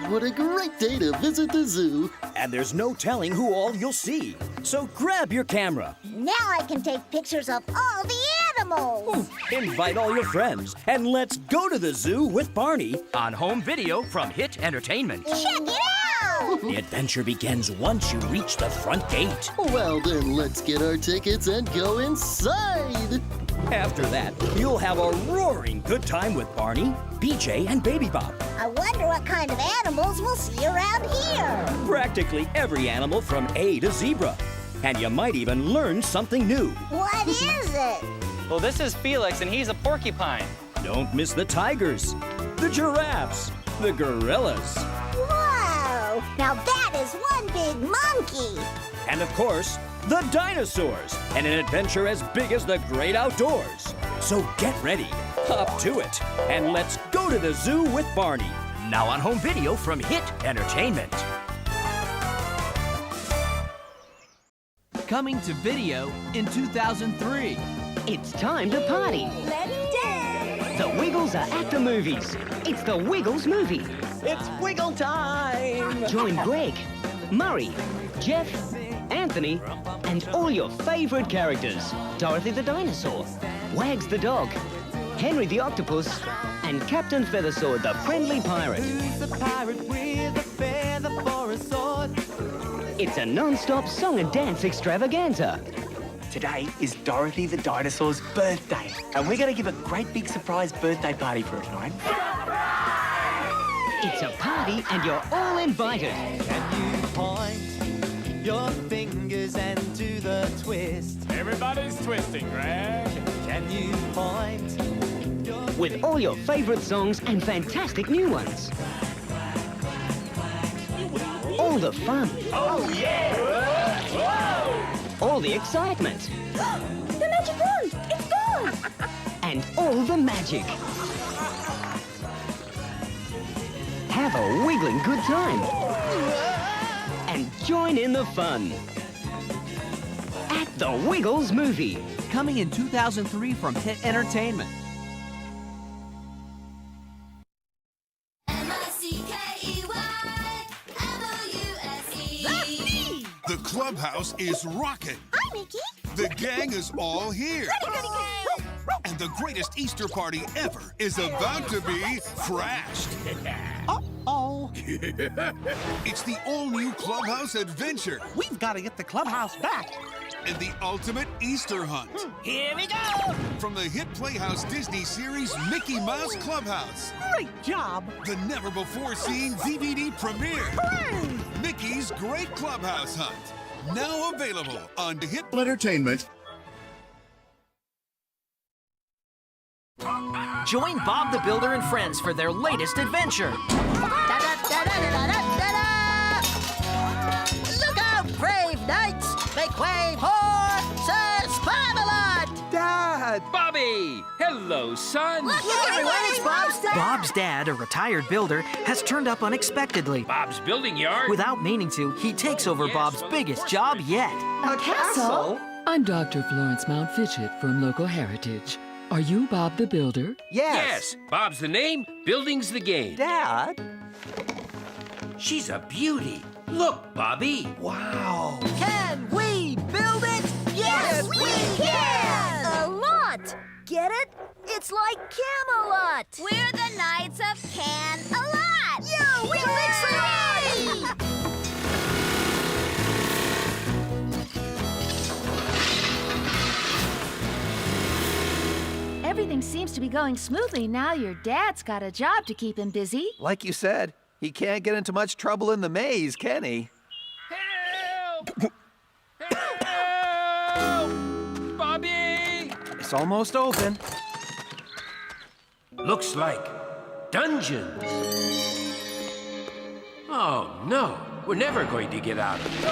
What a great day to visit the zoo. And there's no telling who all you'll see. So grab your camera. Now I can take pictures of all the animals. Invite all your friends, and let's go to the zoo with Barney. On home video from Hit Entertainment. Check it out! The adventure begins once you reach the front gate. Well, then let's get our tickets and go inside. After that, you'll have a roaring good time with Barney, BJ, and Baby Bob. I wonder what kind of animals we'll see around here. Practically every animal from A to Zebra. And you might even learn something new. What is it? Well, this is Felix, and he's a porcupine. Don't miss the tigers, the giraffes, the gorillas, Whoa! Now that is one big monkey. and of course, the dinosaurs, and an adventure as big as the great outdoors. So get ready, hop to it, and let's go to the zoo with Barney. Now on home video from Hit Entertainment. Coming to video in 2003. It's time to party. Let's dance. The Wiggles are at the movies. It's the Wiggles movie. It's Wiggle time! Join Greg, Murray, Jeff, Anthony, and all your favorite characters. Dorothy the dinosaur, Wags the dog, Henry the octopus, and Captain Feathersword the friendly pirate. Who's the pirate with a feather for a sword? It's a non-stop song and dance extravaganza. Today is Dorothy the dinosaur's birthday, and we're going to give a great big surprise birthday party for her tonight. It's a party and you're all invited. Can you point your fingers and do the twist? Everybody's twisting, Greg. Can you point your... With all your favorite songs and fantastic new ones. All the fun. Oh, yeah! Whoa! All the excitement. The magic wand! It's gone! And all the magic. Have a wiggling good time. And join in the fun. At the Wiggles movie. Coming in 2003 from Hit Entertainment. The clubhouse is rocking. Hi, Mickey. The gang is all here. And the greatest Easter party ever is about to be crashed. Uh-oh. It's the all-new Clubhouse Adventure We've got to get the clubhouse back. and the ultimate Easter hunt. Here we go. From the hit Playhouse Disney series Mickey Mouse Clubhouse, Great job. the never-before-seen DVD premiere, Mickey's Great Clubhouse Hunt. Now available on Hit Entertainment. Join Bob the Builder and friends for their latest adventure. Look out, brave knights! Make way for Sir Spamalot! Dad. Bobby! Hello, son. Look everyone, it's Bob's dad! Bob's dad, a retired builder, has turned up unexpectedly. Bob's building yard. Without meaning to, he takes over Bob's biggest job yet. A castle? I'm Dr. Florence Mount Fitchett from Local Heritage. Are you Bob the Builder? Yes. Bob's the name, building's the game. Dad? She's a beauty. Look, Bobby. Wow. Can we build it? Yes, we can! A lot! Get it? It's like Camelot! We're the Knights of Can-A-Lot! Yo, we fix it! Everything seems to be going smoothly now your dad's got a job to keep him busy. Like you said, he can't get into much trouble in the maze, can he? Help! Help! Bobby! It's almost open. Looks like dungeons. Oh, no. We're never going to get out of it.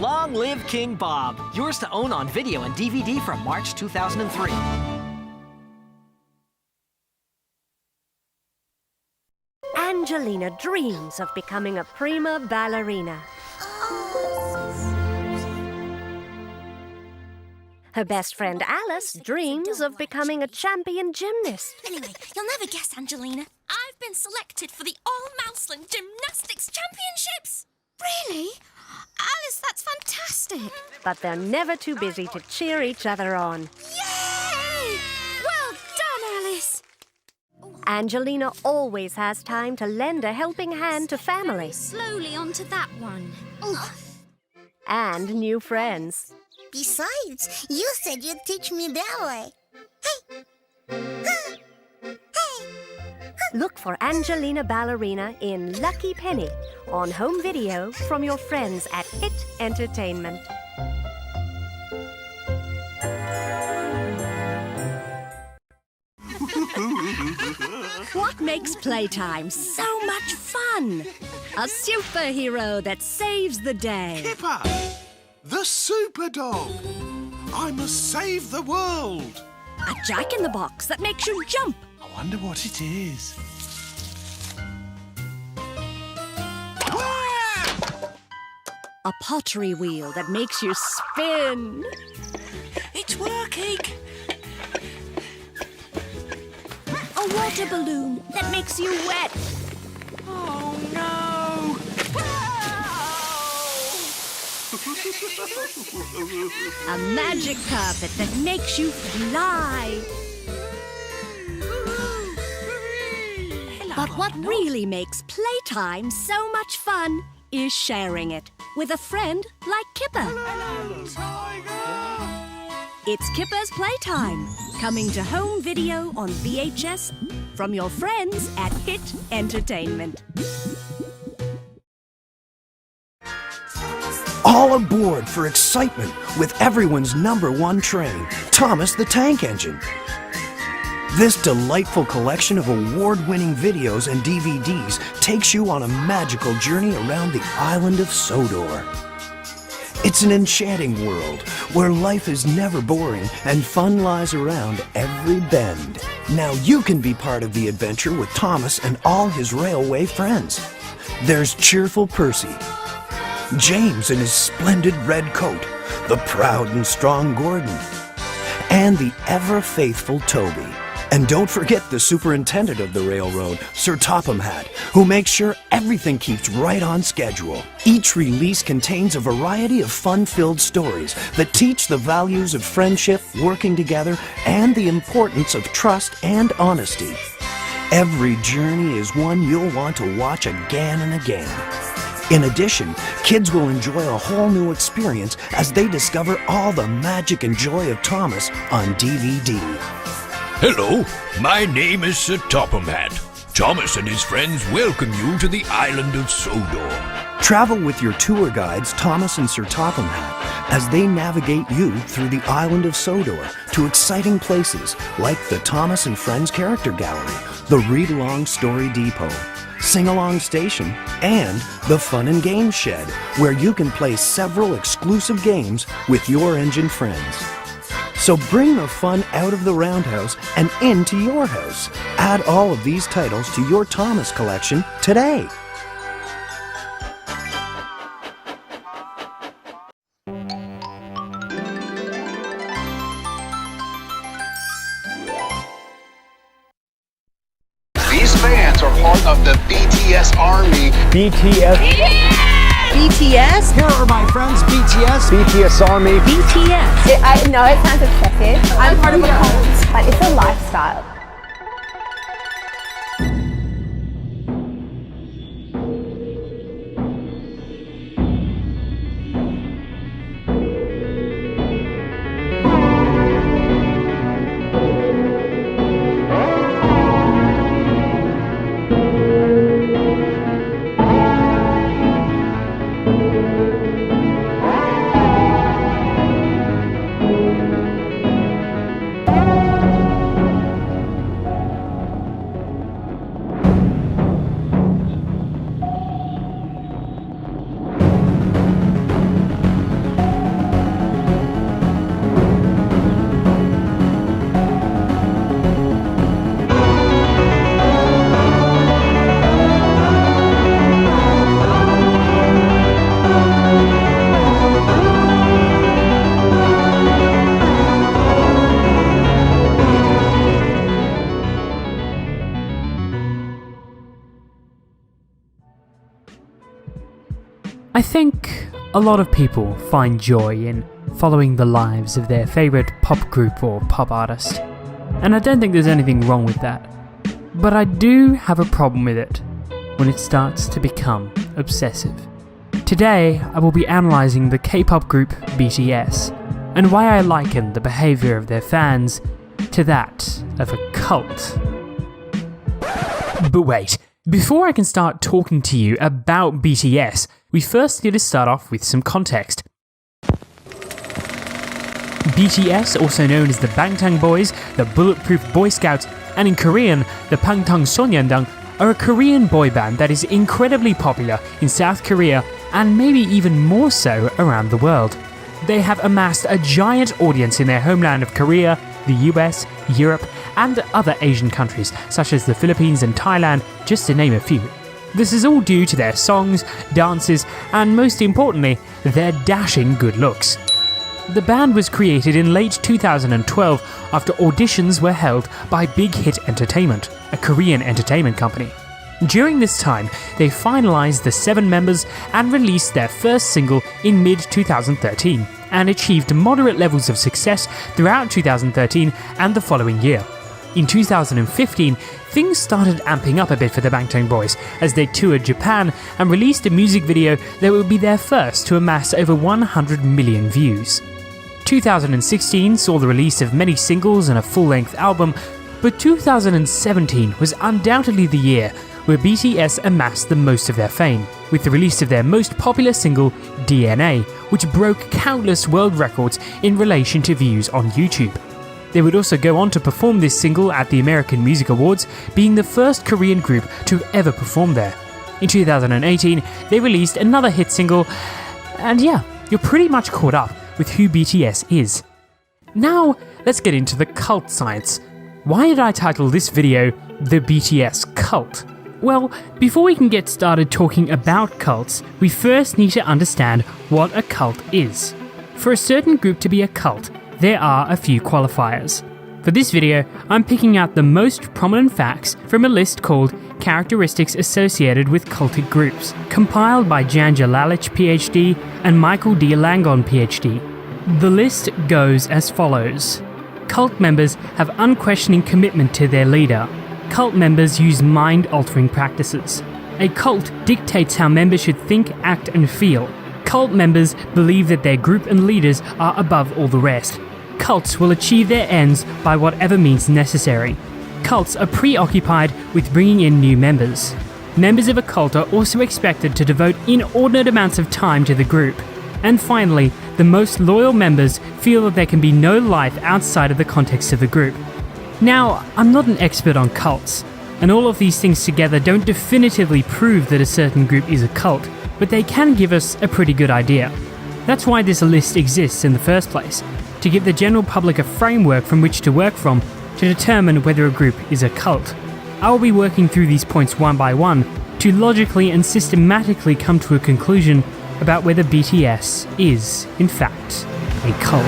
Long live King Bob. Yours to own on video and DVD from March 2003. Angelina dreams of becoming a prima ballerina. Her best friend Alice dreams of becoming a champion gymnast. Anyway, you'll never guess, Angelina. I've been selected for the All-Mouseland Gymnastics Championships. Really? Alice, that's fantastic. But they're never too busy to cheer each other on. Yay! Well done, Alice. Angelina always has time to lend a helping hand to family. Slowly onto that one. And new friends. Besides, you said you'd teach me ballet. Look for Angelina Ballerina in Lucky Penny on home video from your friends at Hit Entertainment. What makes playtime so much fun? A superhero that saves the day. Kipper! The super dog! I must save the world! A jack-in-the-box that makes you jump. I wonder what it is. A pottery wheel that makes you spin. It's working. A water balloon that makes you wet. Oh, no. A magic carpet that makes you fly. But what really makes playtime so much fun is sharing it with a friend like Kipper. Hello, Tiger! It's Kipper's Playtime, coming to home video on VHS from your friends at Hit Entertainment. All aboard for excitement with everyone's #1 train, Thomas the Tank Engine. This delightful collection of award-winning videos and DVDs takes you on a magical journey around the island of Sodor. It's an enchanting world where life is never boring and fun lies around every bend. Now you can be part of the adventure with Thomas and all his railway friends. There's cheerful Percy, James in his splendid red coat, the proud and strong Gordon, and the ever-faithful Toby. And don't forget the superintendent of the railroad, Sir Topham Hatt, who makes sure everything keeps right on schedule. Each release contains a variety of fun-filled stories that teach the values of friendship, working together, and the importance of trust and honesty. Every journey is one you'll want to watch again and again. In addition, kids will enjoy a whole new experience as they discover all the magic and joy of Thomas on DVD. Hello, my name is Sir Topham Hatt. Thomas and his friends welcome you to the island of Sodor. Travel with your tour guides, Thomas and Sir Topham Hatt, as they navigate you through the island of Sodor to exciting places like the Thomas and Friends Character Gallery, the Read-Along Story Depot, Sing-Along Station, and the Fun and Games Shed, where you can play several exclusive games with your engine friends. So bring the fun out of the roundhouse and into your house. Add all of these titles to your Thomas collection today. These fans are part of the BTS Army. BTS. BTS? Here are my friends, BTS. BTS Army. BTS. I know it sounds excessive. I'm part of a cult, but it's a lifestyle. I think a lot of people find joy in following the lives of their favourite pop group or pop artist, and I don't think there's anything wrong with that. But I do have a problem with it when it starts to become obsessive. Today, I will be analysing the K-pop group BTS, and why I liken the behaviour of their fans to that of a cult. But wait, before I can start talking to you about BTS, we first need to start off with some context. BTS, also known as the Bangtan Boys, the Bulletproof Boy Scouts, and in Korean, the Bangtanso년단, are a Korean boy band that is incredibly popular in South Korea and maybe even more so around the world. They have amassed a giant audience in their homeland of Korea, the US, Europe, and other Asian countries such as the Philippines and Thailand, just to name a few. This is all due to their songs, dances, and most importantly, their dashing good looks. The band was created in late 2012 after auditions were held by Big Hit Entertainment, a Korean entertainment company. During this time, they finalized the 7 members and released their first single in mid-2013, and achieved moderate levels of success throughout 2013 and the following year. In 2015, things started amping up a bit for the Bangtan Boys as they toured Japan and released a music video that would be their first to amass over 100 million views. 2016 saw the release of many singles and a full-length album, but 2017 was undoubtedly the year where BTS amassed the most of their fame, with the release of their most popular single, DNA, which broke countless world records in relation to views on YouTube. They would also go on to perform this single at the American Music Awards, being the first Korean group to ever perform there. In 2018, they released another hit single, and yeah, you're pretty much caught up with who BTS is. Now, let's get into the cult science. Why did I title this video, The BTS Cult? Well, before we can get started talking about cults, we first need to understand what a cult is. For a certain group to be a cult, there are a few qualifiers. For this video, I'm picking out the most prominent facts from a list called Characteristics Associated with Cultic Groups, compiled by Janja Lalich PhD and Michael D. Langon PhD. The list goes as follows. Cult members have unquestioning commitment to their leader. Cult members use mind-altering practices. A cult dictates how members should think, act, and feel. Cult members believe that their group and leaders are above all the rest. Cults will achieve their ends by whatever means necessary. Cults are preoccupied with bringing in new members. Members of a cult are also expected to devote inordinate amounts of time to the group. And finally, the most loyal members feel that there can be no life outside of the context of the group. Now, I'm not an expert on cults, and all of these things together don't definitively prove that a certain group is a cult, but they can give us a pretty good idea. That's why this list exists in the first place, to give the general public a framework from which to work from to determine whether a group is a cult. I will be working through these points one by one to logically and systematically come to a conclusion about whether BTS is, in fact, a cult.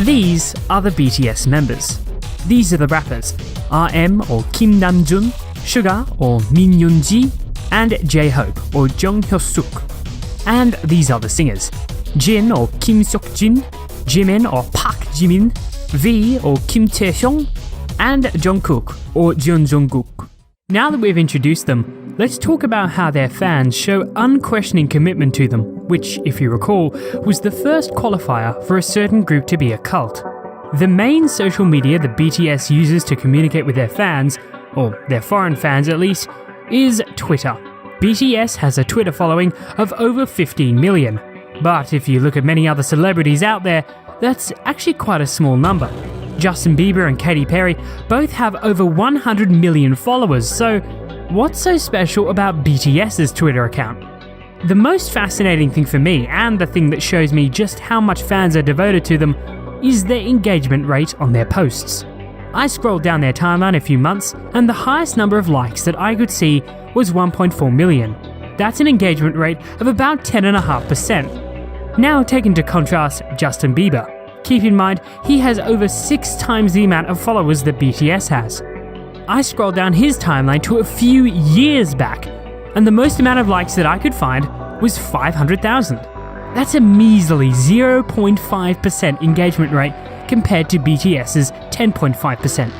These are the BTS members. These are the rappers, RM or Kim Namjoon, Suga or Min Yoonji, and J-Hope or Jung Hyosuk. And these are the singers, Jin or Kim Seokjin, Jimin or Park Jimin, V or Kim Taehyung, and Jungkook or Jeon Jungkook. Now that we've introduced them, let's talk about how their fans show unquestioning commitment to them, which, if you recall, was the first qualifier for a certain group to be a cult. The main social media that BTS uses to communicate with their fans, or their foreign fans at least, is Twitter. BTS has a Twitter following of over 15 million, but if you look at many other celebrities out there, that's actually quite a small number. Justin Bieber and Katy Perry both have over 100 million followers, so what's so special about BTS's Twitter account? The most fascinating thing for me, and the thing that shows me just how much fans are devoted to them, is their engagement rate on their posts. I scrolled down their timeline a few months, and the highest number of likes that I could see was 1.4 million. That's an engagement rate of about 10.5%. Now take into contrast Justin Bieber. Keep in mind, he has over 6 times the amount of followers that BTS has. I scrolled down his timeline to a few years back, and the most amount of likes that I could find was 500,000. That's a measly 0.5% engagement rate compared to BTS's 10.5%.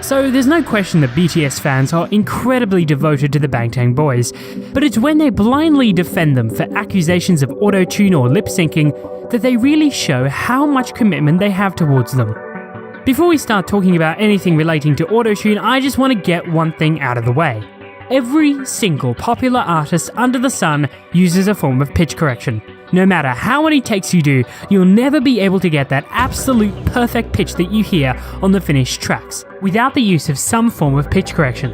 So there's no question that BTS fans are incredibly devoted to the Bangtan Boys, but it's when they blindly defend them for accusations of auto-tune or lip-syncing that they really show how much commitment they have towards them. Before we start talking about anything relating to auto-tune, I just want to get one thing out of the way. Every single popular artist under the sun uses a form of pitch correction. No matter how many takes you do, you'll never be able to get that absolute perfect pitch that you hear on the finished tracks, without the use of some form of pitch correction.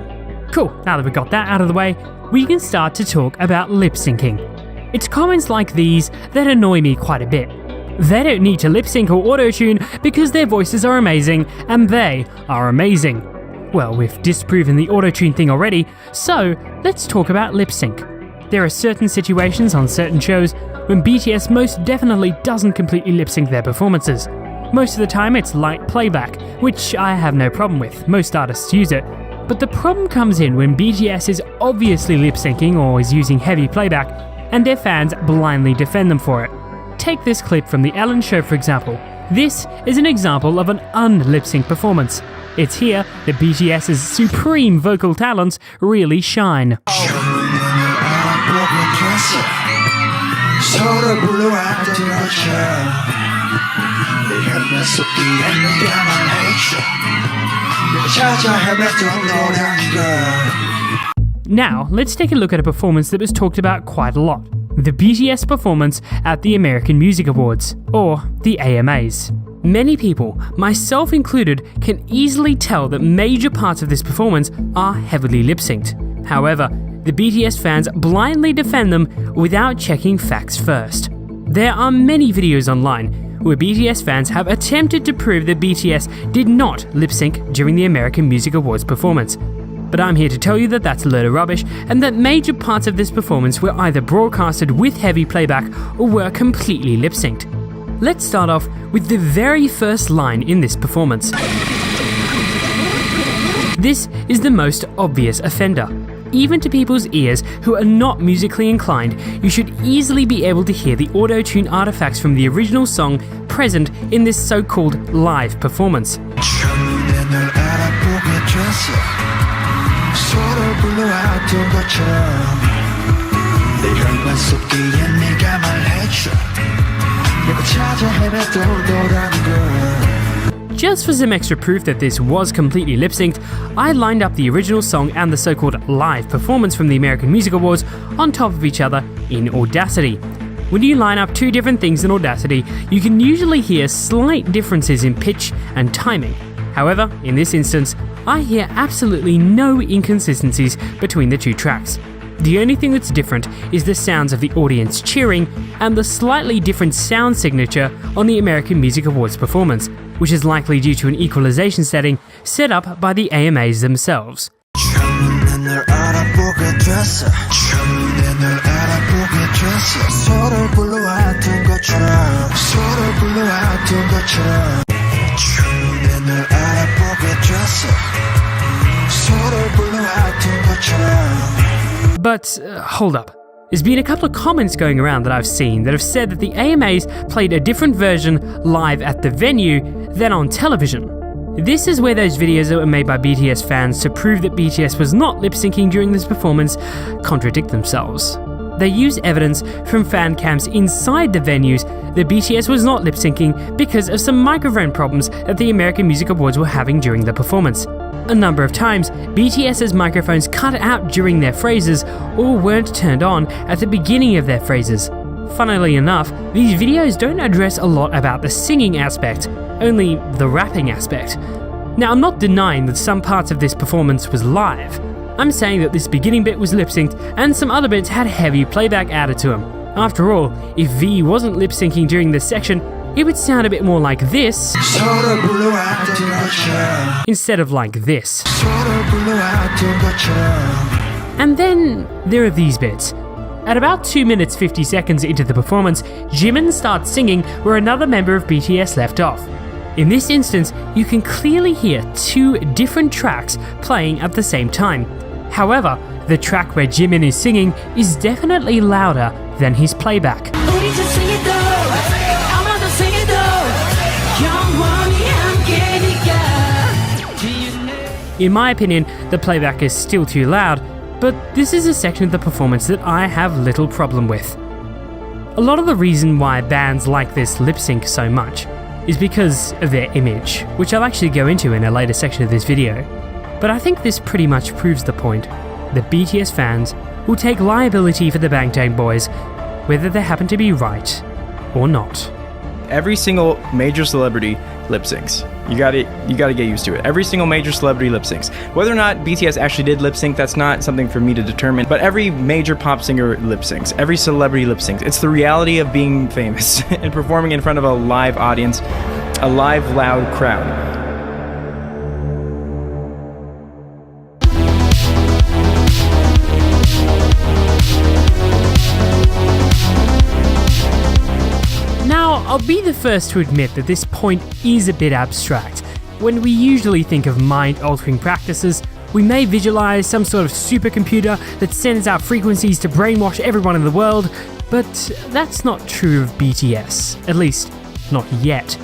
Cool, now that we got that out of the way, we can start to talk about lip syncing. It's comments like these that annoy me quite a bit. They don't need to lip sync or auto-tune because their voices are amazing and they are amazing. Well, we've disproven the auto-tune thing already, so let's talk about lip sync. There are certain situations on certain shows when BTS most definitely doesn't completely lip sync their performances. Most of the time it's light playback, which I have no problem with, most artists use it. But the problem comes in when BTS is obviously lip syncing or is using heavy playback, and their fans blindly defend them for it. Take this clip from The Ellen Show for example. This is an example of an un-lip sync performance. It's here that BTS's supreme vocal talents really shine. Now, let's take a look at a performance that was talked about quite a lot. The BTS performance at the American Music Awards, or the AMAs. Many people, myself included, can easily tell that major parts of this performance are heavily lip-synced. However, the BTS fans blindly defend them without checking facts first. There are many videos online where BTS fans have attempted to prove that BTS did not lip-sync during the American Music Awards performance. But I'm here to tell you that that's a load of rubbish and that major parts of this performance were either broadcasted with heavy playback or were completely lip-synced. Let's start off with the very first line in this performance. This is the most obvious offender. Even to people's ears who are not musically inclined, you should easily be able to hear the auto-tune artifacts from the original song present in this so-called live performance. Just for some extra proof that this was completely lip-synced, I lined up the original song and the so-called live performance from the American Music Awards on top of each other in Audacity. When you line up two different things in Audacity, you can usually hear slight differences in pitch and timing. However, in this instance, I hear absolutely no inconsistencies between the two tracks. The only thing that's different is the sounds of the audience cheering and the slightly different sound signature on the American Music Awards performance, which is likely due to an equalization setting set up by the AMAs themselves. But hold up. There's been a couple of comments going around that I've seen that have said that the AMAs played a different version live at the venue than on television. This is where those videos that were made by BTS fans to prove that BTS was not lip-syncing during this performance contradict themselves. They use evidence from fan cams inside the venues that BTS was not lip-syncing because of some microphone problems that the American Music Awards were having during the performance. A number of times, BTS's microphones cut out during their phrases or weren't turned on at the beginning of their phrases. Funnily enough, these videos don't address a lot about the singing aspect, only the rapping aspect. Now, I'm not denying that some parts of this performance was live. I'm saying that this beginning bit was lip-synced and some other bits had heavy playback added to them. After all, if V wasn't lip-syncing during this section, it would sound a bit more like this instead of like this. And then there are these bits. At about 2 minutes 50 seconds into the performance, Jimin starts singing where another member of BTS left off. In this instance, you can clearly hear two different tracks playing at the same time. However, the track where Jimin is singing is definitely louder than his playback. In my opinion, the playback is still too loud, but this is a section of the performance that I have little problem with. A lot of the reason why bands like this lip sync so much is because of their image, which I'll actually go into in a later section of this video. But I think this pretty much proves the point that BTS fans will take liability for the Bangtan Boys, whether they happen to be right or not. Every single major celebrity lip syncs. You gotta get used to it. Every single major celebrity lip syncs. Whether or not BTS actually did lip sync, that's not something for me to determine, but every major pop singer lip syncs. Every celebrity lip syncs. It's the reality of being famous and performing in front of a live audience, a live, loud crowd. I'll be the first to admit that this point is a bit abstract. When we usually think of mind-altering practices, we may visualize some sort of supercomputer that sends out frequencies to brainwash everyone in the world, but that's not true of BTS, at least not yet.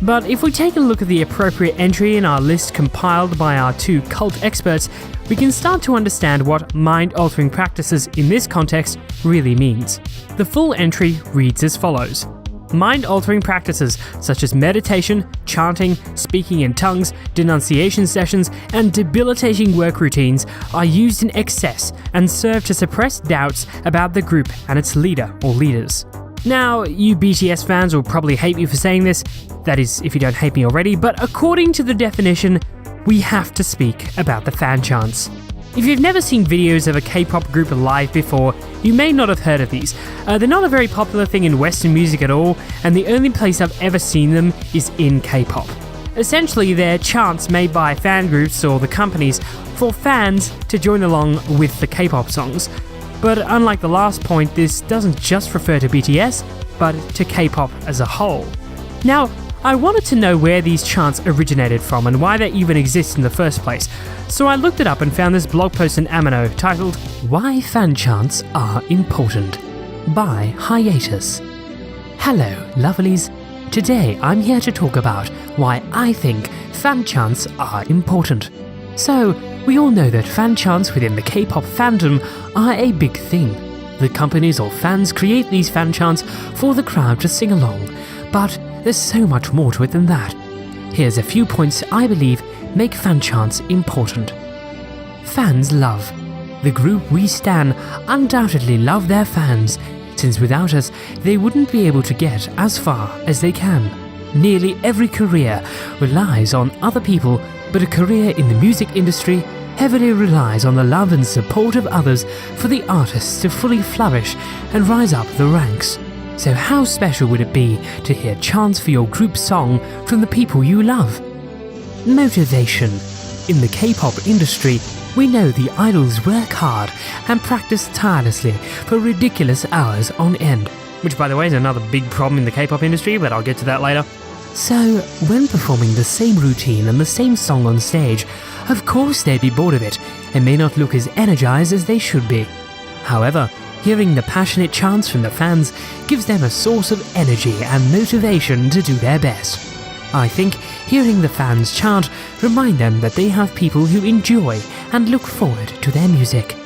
But if we take a look at the appropriate entry in our list compiled by our two cult experts, we can start to understand what mind-altering practices in this context really means. The full entry reads as follows. Mind-altering practices such as meditation, chanting, speaking in tongues, denunciation sessions, and debilitating work routines are used in excess and serve to suppress doubts about the group and its leader or leaders. Now, you BTS fans will probably hate me for saying this, that is, if you don't hate me already, but according to the definition, we have to speak about the fan chants. If you've never seen videos of a K-pop group live before, you may not have heard of these. They're not a very popular thing in Western music at all, and the only place I've ever seen them is in K-pop. Essentially, they're chants made by fan groups or the companies for fans to join along with the K-pop songs. But unlike the last point, this doesn't just refer to BTS, but to K-pop as a whole. Now, I wanted to know where these chants originated from and why they even exist in the first place, so I looked it up and found this blog post in Amino titled Why Fan Chants Are Important by Hiatus. Hello, lovelies. Today I'm here to talk about why I think fan chants are important. So, we all know that fan chants within the K-pop fandom are a big thing. The companies or fans create these fan chants for the crowd to sing along, but there's so much more to it than that. Here's a few points I believe make fan chants important. Fans love. The group we stan undoubtedly love their fans, since without us, they wouldn't be able to get as far as they can. Nearly every career relies on other people, but a career in the music industry heavily relies on the love and support of others for the artists to fully flourish and rise up the ranks. So how special would it be to hear chants for your group song from the people you love? Motivation. In the K-pop industry, we know the idols work hard and practice tirelessly for ridiculous hours on end. Which, by the way, is another big problem in the K-pop industry, but I'll get to that later. So, when performing the same routine and the same song on stage, of course they'd be bored of it and may not look as energized as they should be. However, hearing the passionate chants from the fans gives them a source of energy and motivation to do their best. I think hearing the fans chant remind them that they have people who enjoy and look forward to their music.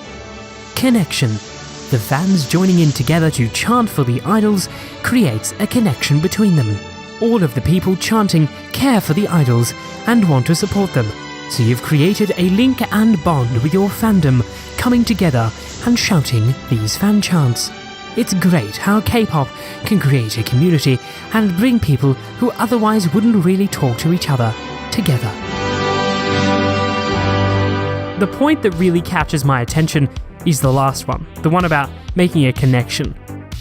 Connection. The fans joining in together to chant for the idols creates a connection between them. All of the people chanting care for the idols and want to support them, so you've created a link and bond with your fandom coming together and shouting these fan chants. It's great how K-pop can create a community and bring people who otherwise wouldn't really talk to each other together. The point that really captures my attention is the last one, the one about making a connection.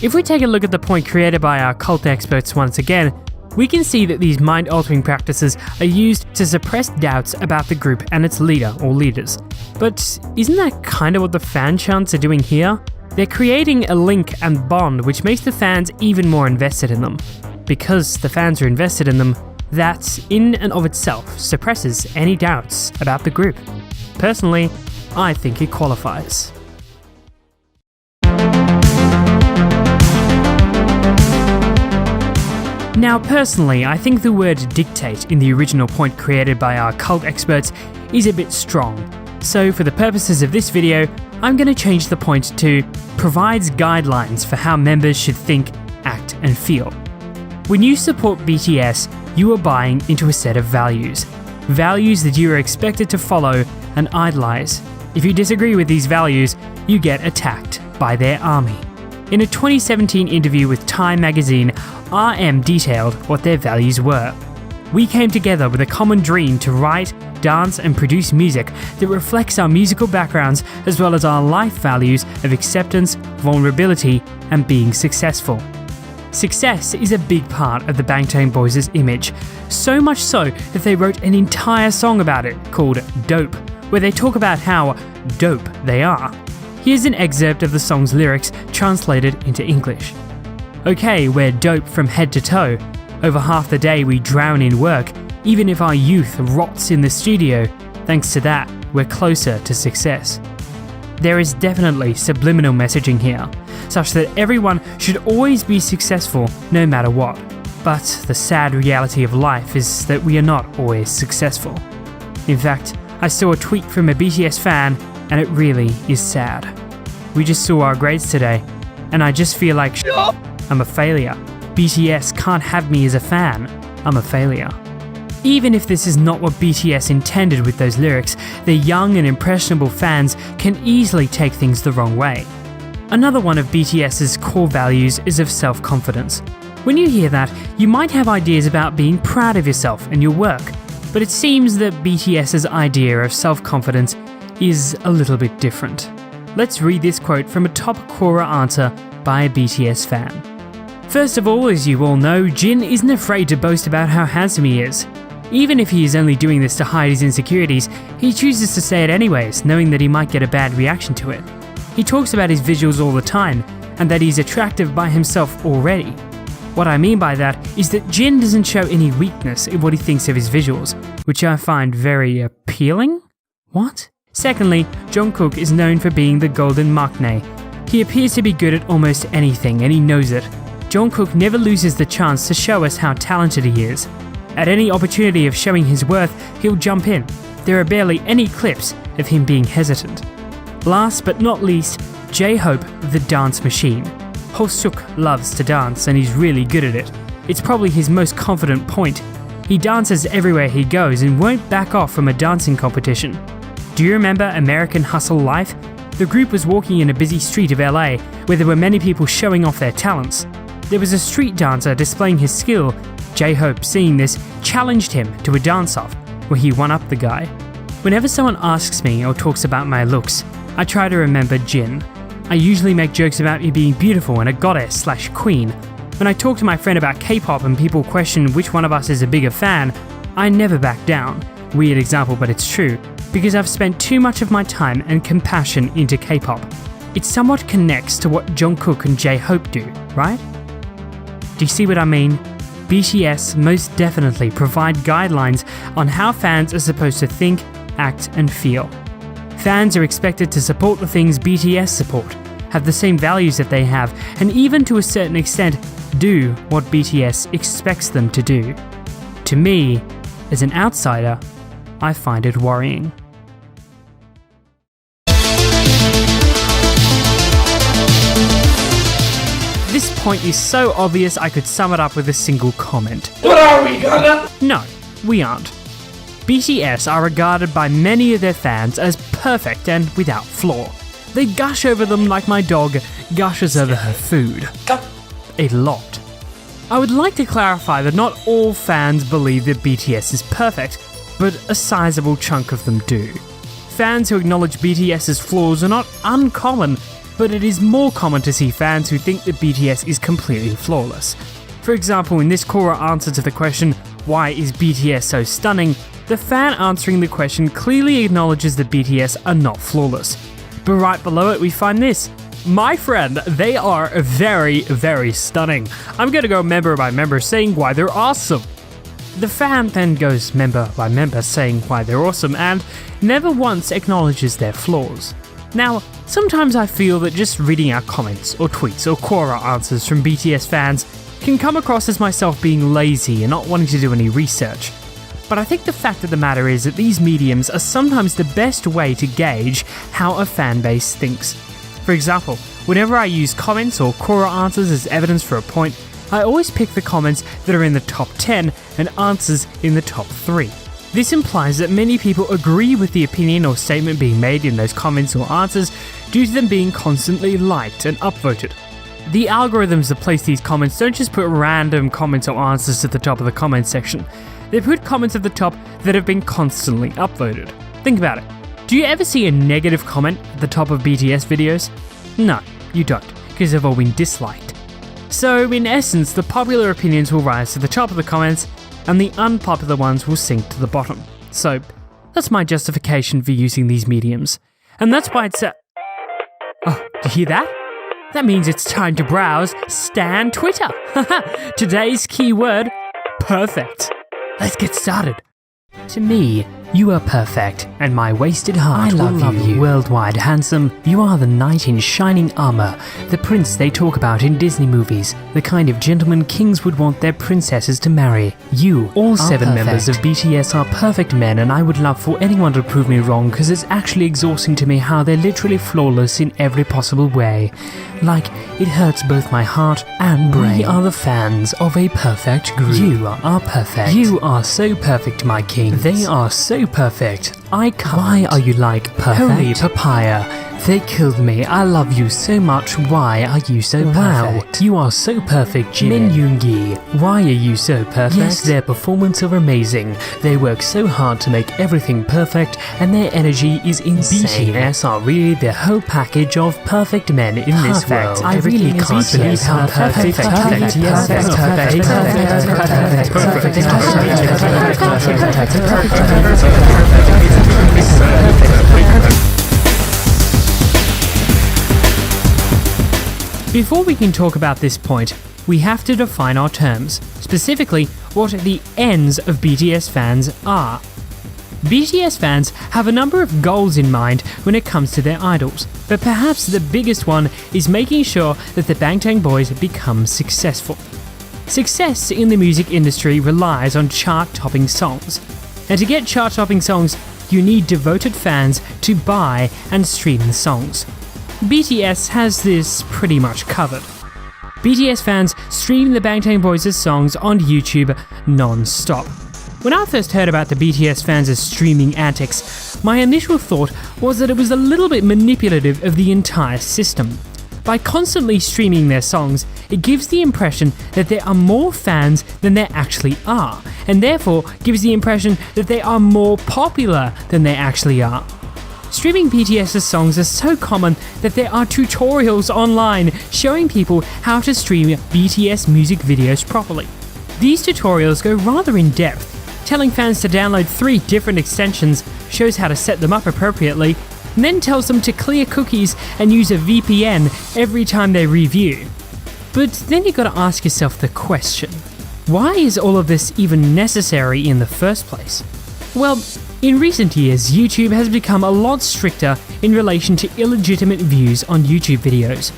If we take a look at the point created by our cult experts once again, we can see that these mind-altering practices are used to suppress doubts about the group and its leader or leaders. But isn't that kind of what the fan chants are doing here? They're creating a link and bond which makes the fans even more invested in them. Because the fans are invested in them, that in and of itself suppresses any doubts about the group. Personally, I think it qualifies. Now personally, I think the word dictate in the original point created by our cult experts is a bit strong. So for the purposes of this video, I'm going to change the point to provides guidelines for how members should think, act and feel. When you support BTS, you are buying into a set of values. Values that you are expected to follow and idolize. If you disagree with these values, you get attacked by their army. In a 2017 interview with Time magazine, RM detailed what their values were. We came together with a common dream to write, dance and produce music that reflects our musical backgrounds as well as our life values of acceptance, vulnerability and being successful. Success is a big part of the Bangtan Boys' image, so much so that they wrote an entire song about it called Dope, where they talk about how dope they are. Here's an excerpt of the song's lyrics translated into English. Okay, we're dope from head to toe. Over half the day we drown in work, even if our youth rots in the studio. Thanks to that, we're closer to success. There is definitely subliminal messaging here, such that everyone should always be successful no matter what. But the sad reality of life is that we are not always successful. In fact, I saw a tweet from a BTS fan and it really is sad. We just saw our grades today, and I just feel like I'm a failure. BTS can't have me as a fan. I'm a failure. Even if this is not what BTS intended with those lyrics, their young and impressionable fans can easily take things the wrong way. Another one of BTS's core values is of self-confidence. When you hear that, you might have ideas about being proud of yourself and your work, but it seems that BTS's idea of self-confidence is a little bit different. Let's read this quote from a top Quora answer by a BTS fan. First of all, as you all know, Jin isn't afraid to boast about how handsome he is. Even if he is only doing this to hide his insecurities, he chooses to say it anyways, knowing that he might get a bad reaction to it. He talks about his visuals all the time, and that he's attractive by himself already. What I mean by that is that Jin doesn't show any weakness in what he thinks of his visuals, which I find very appealing? What? Secondly, Jungkook is known for being the golden maknae. He appears to be good at almost anything, and he knows it. Jungkook never loses the chance to show us how talented he is. At any opportunity of showing his worth, he'll jump in. There are barely any clips of him being hesitant. Last but not least, J-Hope the dance machine. Ho-Suk loves to dance and he's really good at it. It's probably his most confident point. He dances everywhere he goes and won't back off from a dancing competition. Do you remember American Hustle Life? The group was walking in a busy street of LA where there were many people showing off their talents. There was a street dancer displaying his skill. J-Hope, seeing this, challenged him to a dance-off, where he one-upped the guy. Whenever someone asks me or talks about my looks, I try to remember Jin. I usually make jokes about me being beautiful and a goddess/queen. When I talk to my friend about K-pop and people question which one of us is a bigger fan, I never back down. Weird example, but it's true, because I've spent too much of my time and compassion into K-pop. It somewhat connects to what Jungkook and J-Hope do, right? Do you see what I mean? BTS most definitely provide guidelines on how fans are supposed to think, act and feel. Fans are expected to support the things BTS support, have the same values that they have, and even to a certain extent, do what BTS expects them to do. To me, as an outsider, I find it worrying. This point is so obvious I could sum it up with a single comment. But are we gonna? No, we aren't. BTS are regarded by many of their fans as perfect and without flaw. They gush over them like my dog gushes over her food. A lot. I would like to clarify that not all fans believe that BTS is perfect, but a sizable chunk of them do. Fans who acknowledge BTS's flaws are not uncommon, but it is more common to see fans who think that BTS is completely flawless. For example, in this Quora answer to the question, why is BTS so stunning, the fan answering the question clearly acknowledges that BTS are not flawless. But right below it we find this, My friend, they are very, very stunning. I'm gonna go member by member saying why they're awesome. The fan then goes member by member saying why they're awesome and never once acknowledges their flaws. Now, sometimes I feel that just reading out comments or tweets or Quora answers from BTS fans can come across as myself being lazy and not wanting to do any research. But I think the fact of the matter is that these mediums are sometimes the best way to gauge how a fan base thinks. For example, whenever I use comments or Quora answers as evidence for a point, I always pick the comments that are in the top 10 and answers in the top 3. This implies that many people agree with the opinion or statement being made in those comments or answers due to them being constantly liked and upvoted. The algorithms that place these comments don't just put random comments or answers at the top of the comments section. They put comments at the top that have been constantly upvoted. Think about it. Do you ever see a negative comment at the top of BTS videos? No, you don't, because they've all been disliked. So, in essence, the popular opinions will rise to the top of the comments, and the unpopular ones will sink to the bottom. So, that's my justification for using these mediums. And that's why it's Oh, do you hear that? That means it's time to browse Stan Twitter. Today's keyword, perfect. Let's get started. To me, you are perfect, and my wasted heart will love you. Worldwide handsome, you are the knight in shining armor, the prince they talk about in Disney movies, the kind of gentleman kings would want their princesses to marry. You, all 7 members of BTS are perfect men, and I would love for anyone to prove me wrong because it's actually exhausting to me how they're literally flawless in every possible way. Like, it hurts both my heart and brain. We are the fans of a perfect group. You are perfect. You are so perfect, my king. They are so perfect. I can't. Why are you like perfect? Holy papaya. They killed me. I love you so much. Why are you so perfect? Wow, you are so perfect, Jimin. Min Yoongi. Why are you so perfect? Yes, their performance are amazing. They work so hard to make everything perfect, and their energy is insane. BTS are really the whole package of perfect men in this world. I really can't believe how perfect BTS is. Before we can talk about this point, we have to define our terms, specifically what the ends of BTS fans are. BTS fans have a number of goals in mind when it comes to their idols, but perhaps the biggest one is making sure that the Bangtan Boys become successful. Success in the music industry relies on chart-topping songs, and to get chart-topping songs, you need devoted fans to buy and stream the songs. BTS has this pretty much covered. BTS fans stream the Bangtan Boys' songs on YouTube non-stop. When I first heard about the BTS fans' streaming antics, my initial thought was that it was a little bit manipulative of the entire system. By constantly streaming their songs, it gives the impression that there are more fans than there actually are, and therefore gives the impression that they are more popular than they actually are. Streaming BTS's songs is so common that there are tutorials online showing people how to stream BTS music videos properly. These tutorials go rather in depth, telling fans to download 3 different extensions, shows how to set them up appropriately, and then tells them to clear cookies and use a VPN every time they review. But then you've got to ask yourself the question, why is all of this even necessary in the first place? Well, in recent years, YouTube has become a lot stricter in relation to illegitimate views on YouTube videos.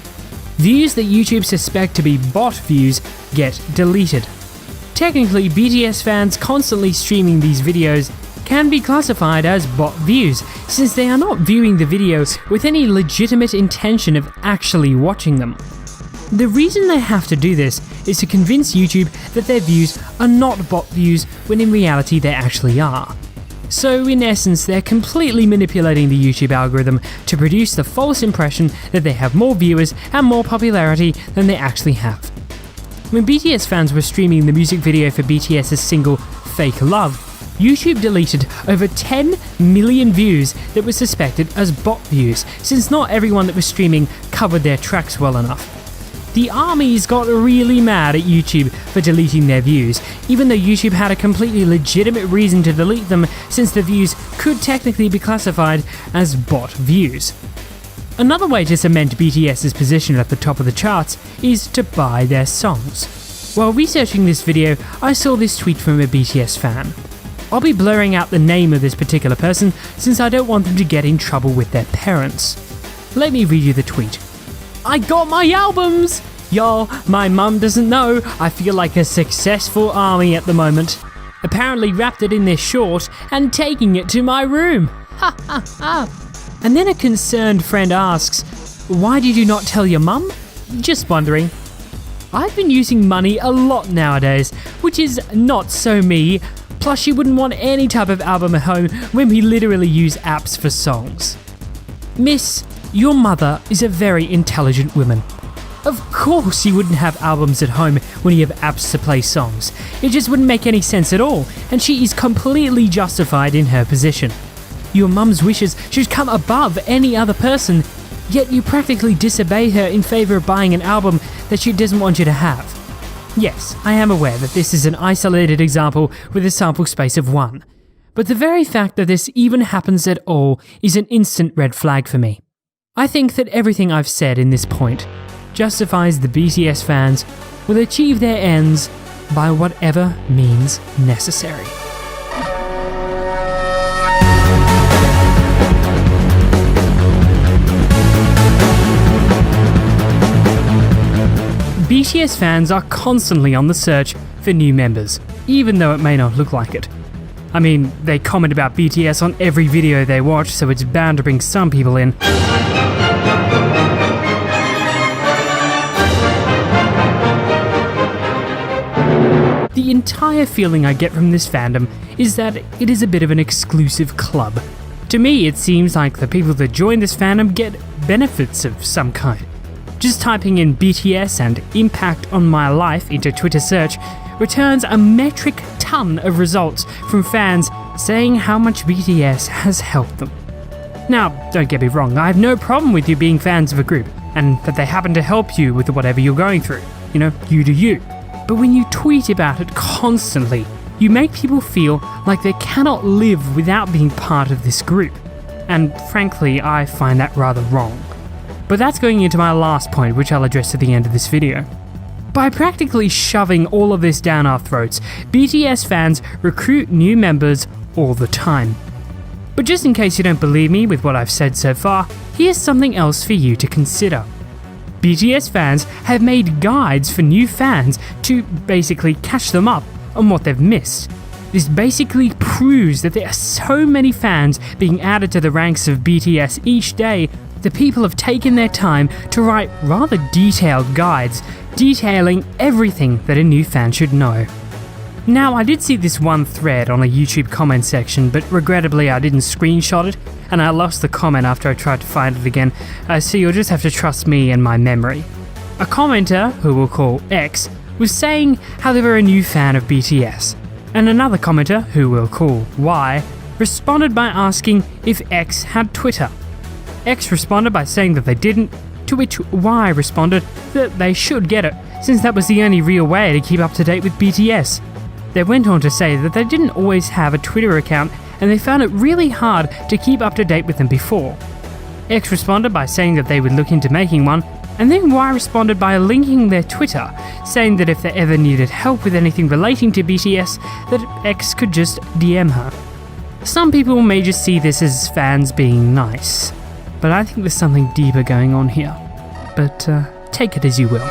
Views that YouTube suspect to be bot views get deleted. Technically, BTS fans constantly streaming these videos can be classified as bot views, since they are not viewing the videos with any legitimate intention of actually watching them. The reason they have to do this is to convince YouTube that their views are not bot views when in reality they actually are. So in essence, they're completely manipulating the YouTube algorithm to produce the false impression that they have more viewers and more popularity than they actually have. When BTS fans were streaming the music video for BTS's single Fake Love, YouTube deleted over 10 million views that were suspected as bot views, since not everyone that was streaming covered their tracks well enough. The armies got really mad at YouTube for deleting their views, even though YouTube had a completely legitimate reason to delete them, since the views could technically be classified as bot views. Another way to cement BTS's position at the top of the charts is to buy their songs. While researching this video, I saw this tweet from a BTS fan. I'll be blurring out the name of this particular person since I don't want them to get in trouble with their parents. Let me read you the tweet. I got my albums! Y'all, my mum doesn't know I feel like a successful army at the moment. Apparently wrapped it in this short and taking it to my room. Ha ha ha. And then a concerned friend asks, why did you not tell your mum? Just wondering. I've been using money a lot nowadays, which is not so me. Plus she wouldn't want any type of album at home when we literally use apps for songs. Miss, your mother is a very intelligent woman. Of course you wouldn't have albums at home when you have apps to play songs. It just wouldn't make any sense at all, and she is completely justified in her position. Your mum's wishes should come above any other person, yet you practically disobey her in favour of buying an album that she doesn't want you to have. Yes, I am aware that this is an isolated example with a sample space of 1, but the very fact that this even happens at all is an instant red flag for me. I think that everything I've said in this point justifies the BTS fans will achieve their ends by whatever means necessary. BTS fans are constantly on the search for new members, even though it may not look like it. I mean, they comment about BTS on every video they watch, so it's bound to bring some people in. The entire feeling I get from this fandom is that it is a bit of an exclusive club. To me, it seems like the people that join this fandom get benefits of some kind. Just typing in BTS and impact on my life into Twitter search returns a metric ton of results from fans saying how much BTS has helped them. Now, don't get me wrong, I have no problem with you being fans of a group, and that they happen to help you with whatever you're going through. You know, you do you. But when you tweet about it constantly, you make people feel like they cannot live without being part of this group. And frankly, I find that rather wrong. But that's going into my last point, which I'll address at the end of this video. By practically shoving all of this down our throats, BTS fans recruit new members all the time. But just in case you don't believe me with what I've said so far, here's something else for you to consider. BTS fans have made guides for new fans to basically catch them up on what they've missed. This basically proves that there are so many fans being added to the ranks of BTS each day that people have taken their time to write rather detailed guides detailing everything that a new fan should know. Now, I did see this one thread on a YouTube comment section, but regrettably I didn't screenshot it, and I lost the comment after I tried to find it again, so you'll just have to trust me and my memory. A commenter, who we'll call X, was saying how they were a new fan of BTS, and another commenter, who we'll call Y, responded by asking if X had Twitter. X responded by saying that they didn't, to which Y responded that they should get it, since that was the only real way to keep up to date with BTS. They went on to say that they didn't always have a Twitter account and they found it really hard to keep up to date with them before. X responded by saying that they would look into making one, and then Y responded by linking their Twitter, saying that if they ever needed help with anything relating to BTS, that X could just DM her. Some people may just see this as fans being nice, but I think there's something deeper going on here. But take it as you will.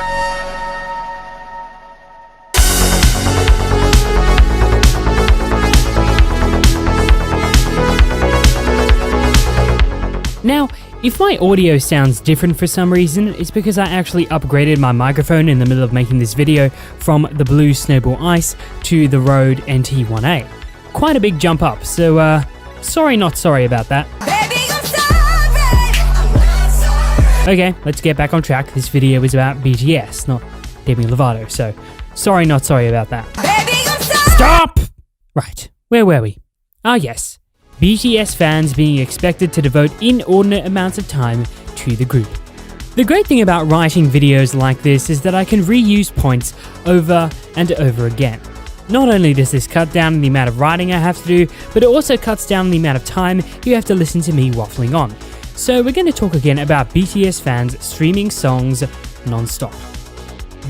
Now, if my audio sounds different for some reason, it's because I actually upgraded my microphone in the middle of making this video from the Blue Snowball Ice to the Rode NT1A. Quite a big jump up, so sorry not sorry about that. Okay, let's get back on track. This video is about BTS, not Demi Lovato, so sorry not sorry about that. Stop! Right, where were we? Ah yes. BTS fans being expected to devote inordinate amounts of time to the group. The great thing about writing videos like this is that I can reuse points over and over again. Not only does this cut down the amount of writing I have to do, but it also cuts down the amount of time you have to listen to me waffling on. So we're going to talk again about BTS fans streaming songs non-stop.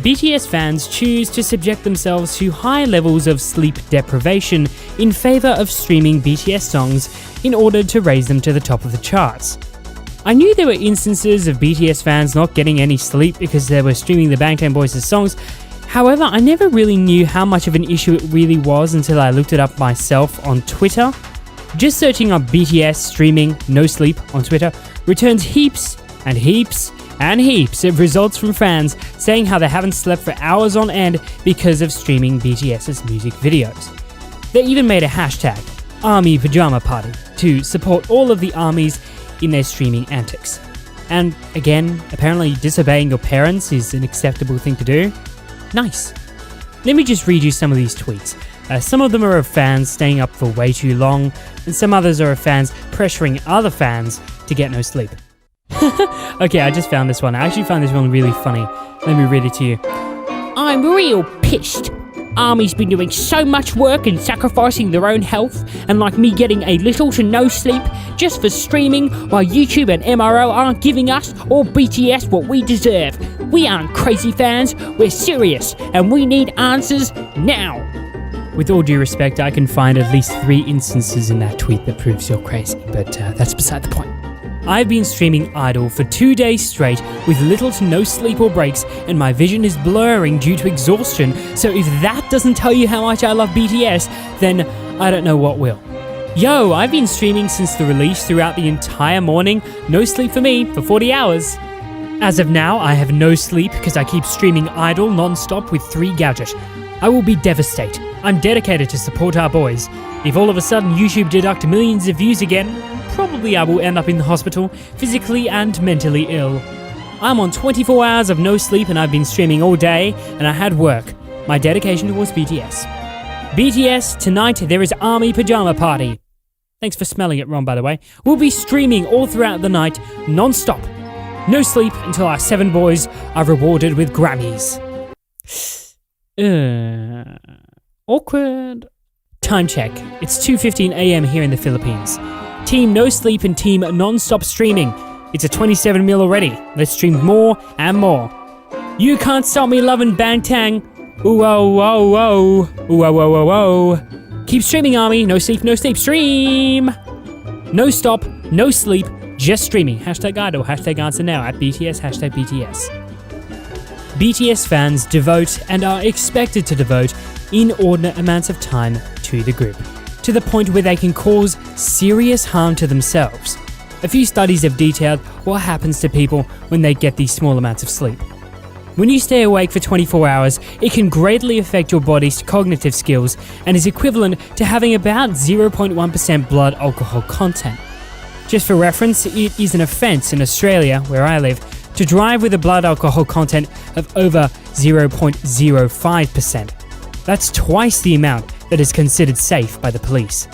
BTS fans choose to subject themselves to high levels of sleep deprivation in favor of streaming BTS songs in order to raise them to the top of the charts. I knew there were instances of BTS fans not getting any sleep because they were streaming the Bangtan Boys' songs. However, I never really knew how much of an issue it really was until I looked it up myself on Twitter. Just searching up BTS streaming no sleep on Twitter returns heaps and heaps and heaps of results from fans saying how they haven't slept for hours on end because of streaming BTS's music videos. They even made a hashtag, Army Pajama Party, to support all of the armies in their streaming antics. And again, apparently disobeying your parents is an acceptable thing to do. Nice. Let me just read you some of these tweets. Some of them are of fans staying up for way too long, and some others are of fans pressuring other fans to get no sleep. Okay, I just found this one. I actually found this one really funny. Let me read it to you. I'm real pissed. Army's been doing so much work and sacrificing their own health, and like me getting a little to no sleep just for streaming while YouTube and MRO aren't giving us or BTS what we deserve. We aren't crazy fans, we're serious, and we need answers now. With all due respect, I can find at least 3 instances in that tweet that proves you're crazy, but that's beside the point. I've been streaming Idol for 2 days straight with little to no sleep or breaks, and my vision is blurring due to exhaustion, so if that doesn't tell you how much I love BTS, then I don't know what will. Yo, I've been streaming since the release throughout the entire morning, no sleep for me, for 40 hours. As of now, I have no sleep because I keep streaming Idol non-stop with 3 gadgets. I will be devastated. I'm dedicated to support our boys. If all of a sudden YouTube deduct millions of views again, probably I will end up in the hospital, physically and mentally ill. I'm on 24 hours of no sleep and I've been streaming all day, and I had work. My dedication was BTS. BTS, tonight there is Army Pajama Party. Thanks for smelling it wrong, by the way. We'll be streaming all throughout the night, non-stop. No sleep until our 7 boys are rewarded with Grammys. Awkward. Time check. It's 2:15 a.m. here in the Philippines. Team no sleep and team non-stop streaming. It's a 27 mil already. Let's stream more and more. You can't stop me loving Bangtan. Ooh oh oh oh. Ooh oh oh oh oh. Keep streaming, Army. No sleep, stream. No stop, no sleep, just streaming. Hashtag Idol, hashtag answer now at BTS, hashtag BTS. BTS fans devote and are expected to devote inordinate amounts of time to the group, to the point where they can cause serious harm to themselves. A few studies have detailed what happens to people when they get these small amounts of sleep. When you stay awake for 24 hours, it can greatly affect your body's cognitive skills and is equivalent to having about 0.1% blood alcohol content. Just for reference, it is an offence in Australia, where I live, to drive with a blood alcohol content of over 0.05%. That's twice the amount that is considered safe by the police.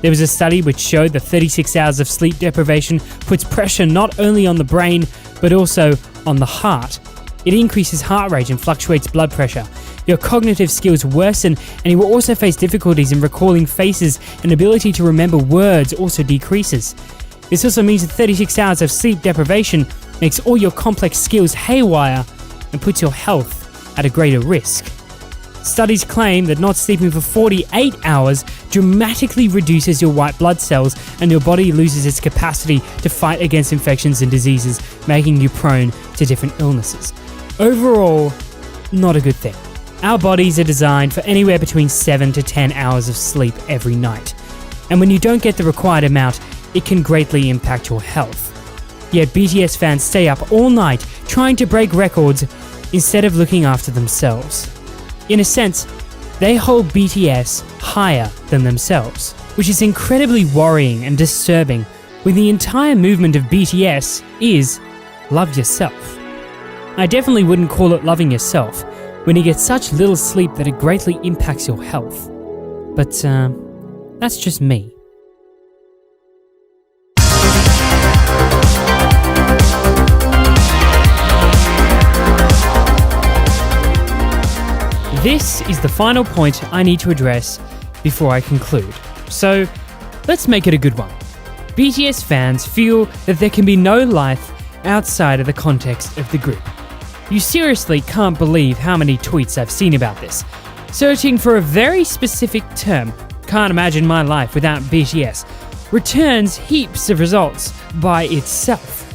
There was a study which showed that 36 hours of sleep deprivation puts pressure not only on the brain, but also on the heart. It increases heart rate and fluctuates blood pressure. Your cognitive skills worsen, and you will also face difficulties in recalling faces, and ability to remember words also decreases. This also means that 36 hours of sleep deprivation makes all your complex skills haywire and puts your health at a greater risk. Studies claim that not sleeping for 48 hours dramatically reduces your white blood cells, and your body loses its capacity to fight against infections and diseases, making you prone to different illnesses. Overall, not a good thing. Our bodies are designed for anywhere between 7 to 10 hours of sleep every night, and when you don't get the required amount, it can greatly impact your health. Yet BTS fans stay up all night trying to break records instead of looking after themselves. In a sense, they hold BTS higher than themselves, which is incredibly worrying and disturbing when the entire movement of BTS is love yourself. I definitely wouldn't call it loving yourself when you get such little sleep that it greatly impacts your health. But that's just me. This is the final point I need to address before I conclude. So, let's make it a good one. BTS fans feel that there can be no life outside of the context of the group. You seriously can't believe how many tweets I've seen about this. Searching for a very specific term, can't imagine my life without BTS, returns heaps of results by itself.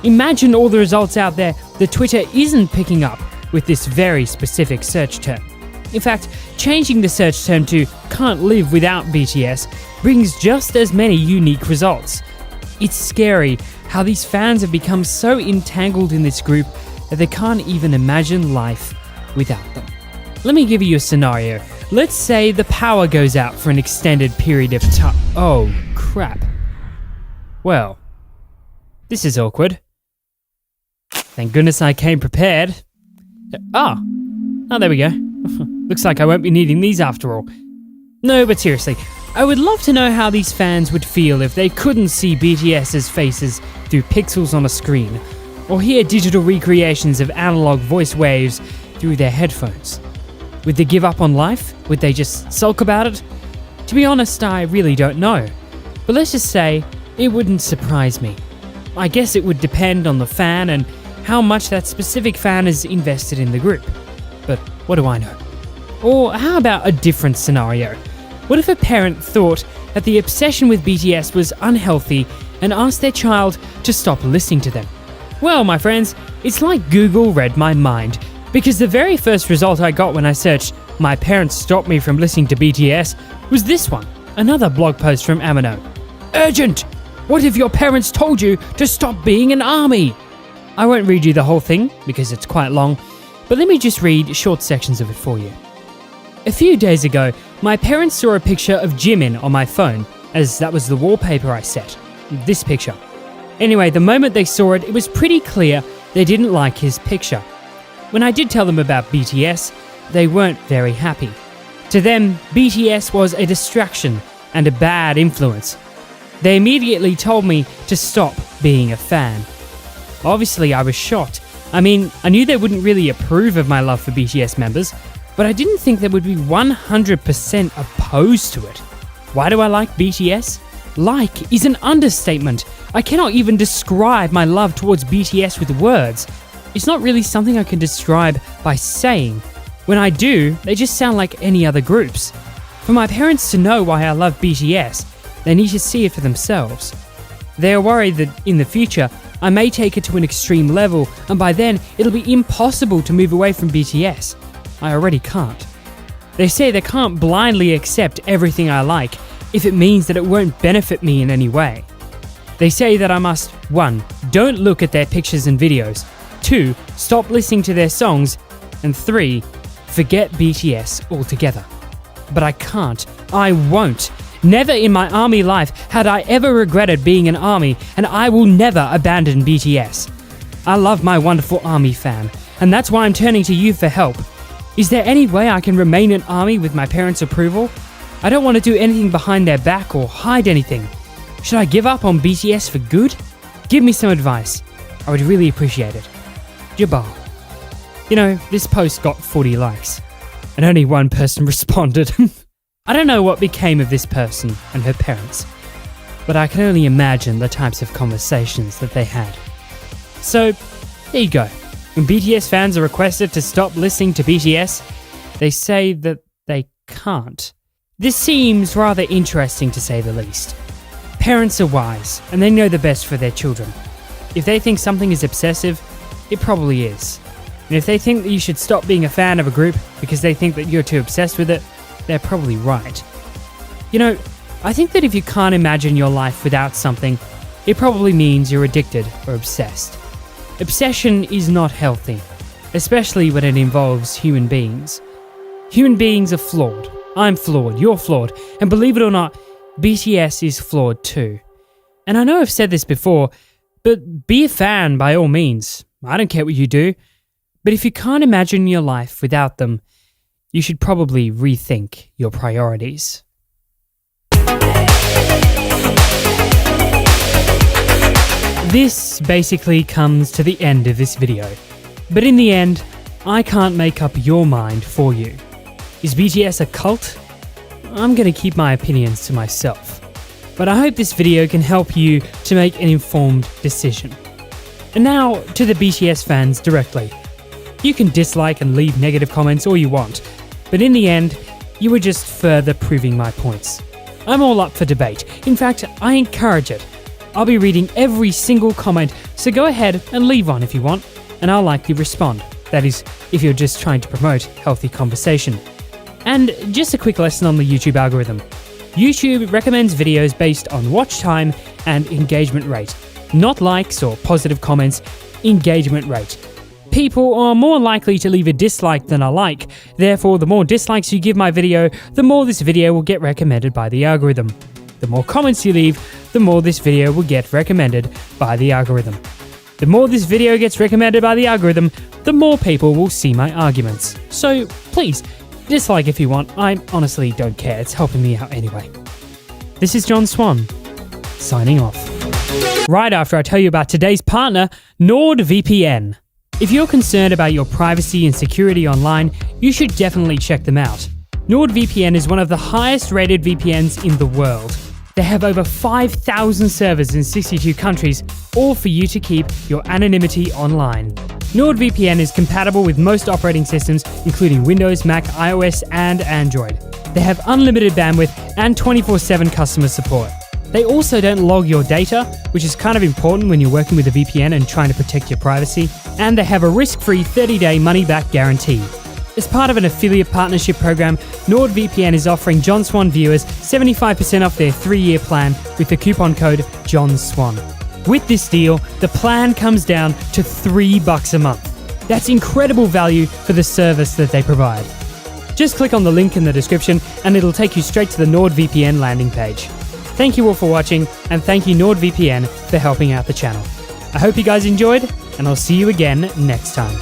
Imagine all the results out there that Twitter isn't picking up with this very specific search term. In fact, changing the search term to "can't live without BTS" brings just as many unique results. It's scary how these fans have become so entangled in this group that they can't even imagine life without them. Let me give you a scenario. Let's say the power goes out for an extended period of time. Oh, crap. Well, this is awkward. Thank goodness I came prepared. Oh, there we go. Looks like I won't be needing these after all. No, but seriously, I would love to know how these fans would feel if they couldn't see BTS's faces through pixels on a screen, or hear digital recreations of analog voice waves through their headphones. Would they give up on life? Would they just sulk about it? To be honest, I really don't know. But let's just say it wouldn't surprise me. I guess it would depend on the fan and how much that specific fan is invested in the group. But what do I know? Or how about a different scenario? What if a parent thought that the obsession with BTS was unhealthy and asked their child to stop listening to them? Well, my friends, it's like Google read my mind, because the very first result I got when I searched "my parents stopped me from listening to BTS" was this one, another blog post from Amino. Urgent! What if your parents told you to stop being an army? I won't read you the whole thing because it's quite long, but let me just read short sections of it for you. A few days ago, my parents saw a picture of Jimin on my phone, as that was the wallpaper I set. This picture. Anyway, the moment they saw it, it was pretty clear they didn't like his picture. When I did tell them about BTS, they weren't very happy. To them, BTS was a distraction and a bad influence. They immediately told me to stop being a fan. Obviously, I was shocked. I mean, I knew they wouldn't really approve of my love for BTS members, but I didn't think they would be 100% opposed to it. Why do I like BTS? Like is an understatement. I cannot even describe my love towards BTS with words. It's not really something I can describe by saying. When I do, they just sound like any other groups. For my parents to know why I love BTS, they need to see it for themselves. They are worried that in the future, I may take it to an extreme level, and by then, it'll be impossible to move away from BTS. I already can't. They say they can't blindly accept everything I like if it means that it won't benefit me in any way. They say that I must 1. Don't look at their pictures and videos, 2. Stop listening to their songs, and 3. Forget BTS altogether. But I can't. I won't. Never in my army life had I ever regretted being an army, and I will never abandon BTS. I love my wonderful army fan, and that's why I'm turning to you for help. Is there any way I can remain an army with my parents' approval? I don't want to do anything behind their back or hide anything. Should I give up on BTS for good? Give me some advice. I would really appreciate it. Jabal. You know, this post got 40 likes, and only one person responded. I don't know what became of this person and her parents, but I can only imagine the types of conversations that they had. So, there you go. When BTS fans are requested to stop listening to BTS, they say that they can't. This seems rather interesting to say the least. Parents are wise, and they know the best for their children. If they think something is obsessive, it probably is. And if they think that you should stop being a fan of a group because they think that you're too obsessed with it, they're probably right. You know, I think that if you can't imagine your life without something, it probably means you're addicted or obsessed. Obsession is not healthy, especially when it involves human beings. Human beings are flawed. I'm flawed, you're flawed, and believe it or not, BTS is flawed too. And I know I've said this before, but be a fan by all means. I don't care what you do. But if you can't imagine your life without them, you should probably rethink your priorities. This basically comes to the end of this video. But in the end, I can't make up your mind for you. Is BTS a cult? I'm going to keep my opinions to myself. but I hope this video can help you to make an informed decision. And now to the BTS fans directly. You can dislike and leave negative comments all you want, but in the end, you are just further proving my points. I'm all up for debate. In fact, I encourage it. I'll be reading every single comment, so go ahead and leave one if you want, and I'll likely respond. That is, if you're just trying to promote healthy conversation. And just a quick lesson on the YouTube algorithm. YouTube recommends videos based on watch time and engagement rate. Not likes or positive comments, engagement rate. People are more likely to leave a dislike than a like, therefore the more dislikes you give my video, the more this video will get recommended by the algorithm. The more comments you leave, the more this video will get recommended by the algorithm. The more this video gets recommended by the algorithm, the more people will see my arguments. So please, dislike if you want, I honestly don't care, it's helping me out anyway. This is John Swan, signing off. Right after I tell you about today's partner, NordVPN. If you're concerned about your privacy and security online, you should definitely check them out. NordVPN is one of the highest rated VPNs in the world. They have over 5,000 servers in 62 countries, all for you to keep your anonymity online. NordVPN is compatible with most operating systems, including Windows, Mac, iOS, and Android. They have unlimited bandwidth and 24/7 customer support. They also don't log your data, which is kind of important when you're working with a VPN and trying to protect your privacy. And they have a risk-free 30-day money-back guarantee. As part of an affiliate partnership program, NordVPN is offering John Swan viewers 75% off their 3-year plan with the coupon code JOHNSWAN. With this deal, the plan comes down to $3 a month. That's incredible value for the service that they provide. Just click on the link in the description and it'll take you straight to the NordVPN landing page. Thank you all for watching, and thank you NordVPN for helping out the channel. I hope you guys enjoyed, and I'll see you again next time.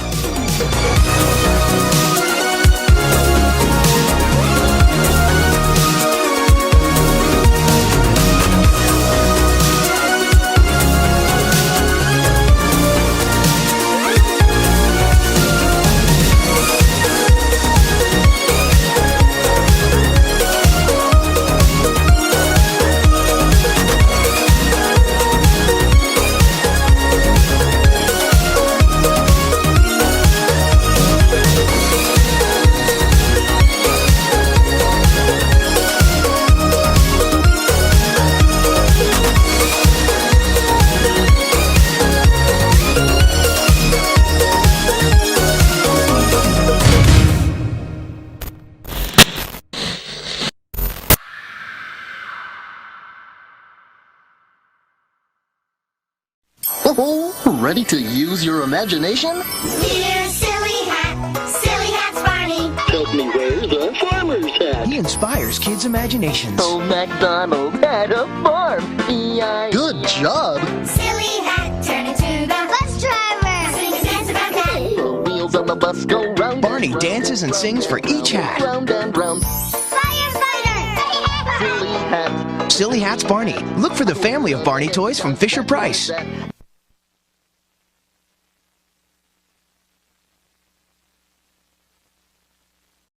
Ready to use your imagination? Dear silly hat's Barney. Help me wear the farmer's hat. He inspires kids' imaginations. Old MacDonald had a farm. E-I. Good job. Silly hat, turn into the bus driver. Sing and dance about that. The wheels on the bus go round. Barney dances and sings for each hat. Round and round. Firefighter. Silly hat. Silly Hat's Barney. Look for the family of Barney toys from Fisher-Price.